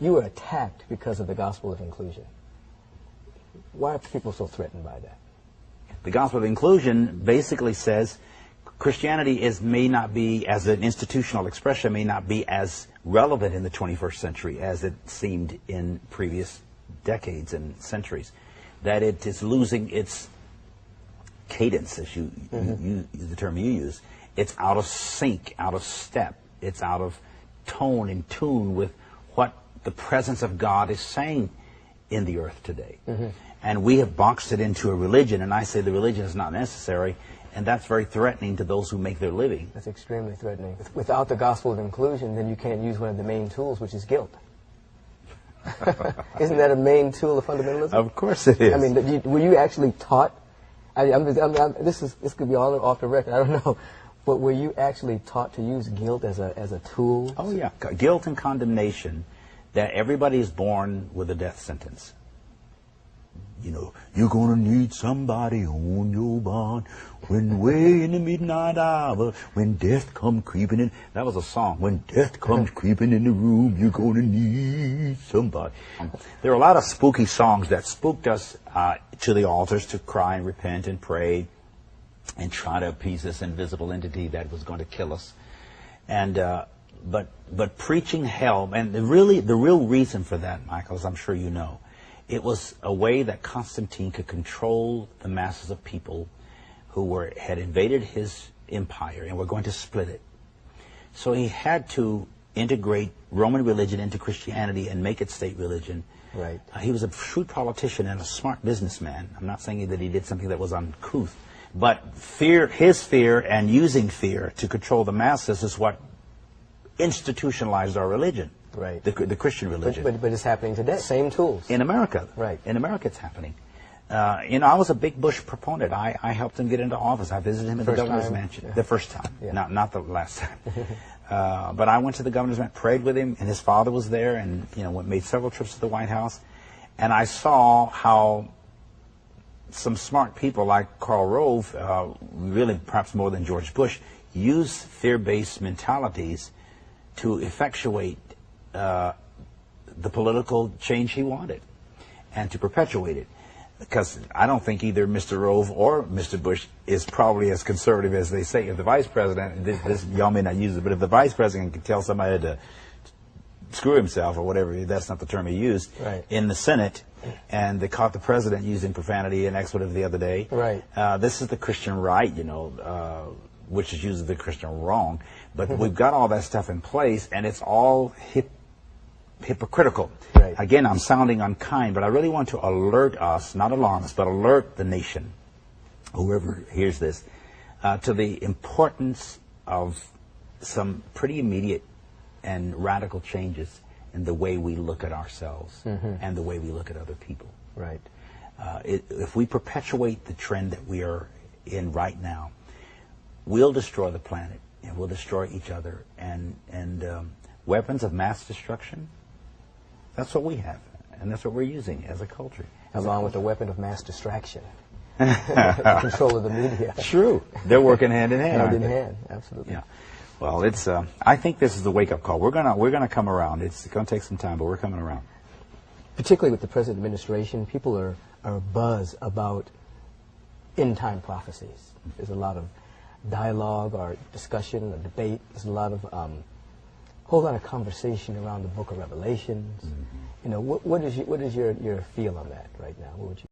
you were attacked because of the gospel of inclusion. Why are people so threatened by that? The gospel of inclusion basically says Christianity may not be, as an institutional expression, may not be as relevant in the 21st century as it seemed in previous decades and centuries. That it is losing its cadence, as the term you use. It's out of sync, out of step. It's out of tone and tune with what the presence of God is saying in the earth today. And we have boxed it into a religion, and I say the religion is not necessary, and that's very threatening to those who make their living. That's extremely threatening. Without the gospel of inclusion, then you can't use one of the main tools, which is guilt. Isn't that a main tool of fundamentalism? Of course it is. I mean, were you actually taught? This could be all off the record. I don't know, but were you actually taught to use guilt as a tool? Oh yeah, guilt and condemnation. That everybody is born with a death sentence. You know, you're gonna need somebody on your bond when way in the midnight hour, when death come creeping in. That was a song. When death comes creeping in the room, you're gonna need somebody. There are a lot of spooky songs that spooked us to the altars to cry and repent and pray and try to appease this invisible entity that was going to kill us. And but preaching hell, and the real reason for that, Michael, as I'm sure you know, it was a way that Constantine could control the masses of people who had invaded his empire and were going to split it. So he had to integrate Roman religion into Christianity and make it state religion. Right. He was a shrewd politician and a smart businessman. I'm not saying that he did something that was uncouth, but his fear and using fear to control the masses is what institutionalized our religion. Right. The Christian religion. But it's happening today. Same tools. In America. Right. In America it's happening. You know, I was a big Bush proponent. I helped him get into office. I visited him at the governor's mansion. Yeah. The first time. Yeah. Not the last time. But I went to the governor's mansion, prayed with him, and his father was there, and, you know, made several trips to the White House. And I saw how some smart people like Karl Rove, really perhaps more than George Bush, use fear-based mentalities to effectuate the political change he wanted and to perpetuate it. Because I don't think either Mr. Rove or Mr. Bush is probably as conservative as they say. If the vice president, y'all may not use it, but if the vice president could tell somebody to screw himself or whatever, that's not the term he used, right, in the Senate, and they caught the president using profanity and expletive the other day. Right. This is the Christian right, you know, which is usually the Christian wrong. But we've got all that stuff in place, and it's all hypocritical. Right. Again, I'm sounding unkind, but I really want to alert us, not alarm us, but alert the nation, whoever hears this, to the importance of some pretty immediate and radical changes in the way we look at ourselves and the way we look at other people. Right. If we perpetuate the trend that we are in right now, we'll destroy the planet and we'll destroy each other. And weapons of mass destruction, that's what we have, and that's what we're using as a culture. Along with the weapon of mass distraction. The control of the media. True. They're working hand in hand. Hand in hand, absolutely. Yeah. Well, it's. I think this is the wake-up call. We're gonna come around. It's gonna take some time, but we're coming around. Particularly with the present administration, people are abuzz about end-time prophecies. There's a lot of dialogue or discussion or debate. There's a lot of whole lot of conversation around the Book of Revelations. You know, what is your feel on that right now? What would you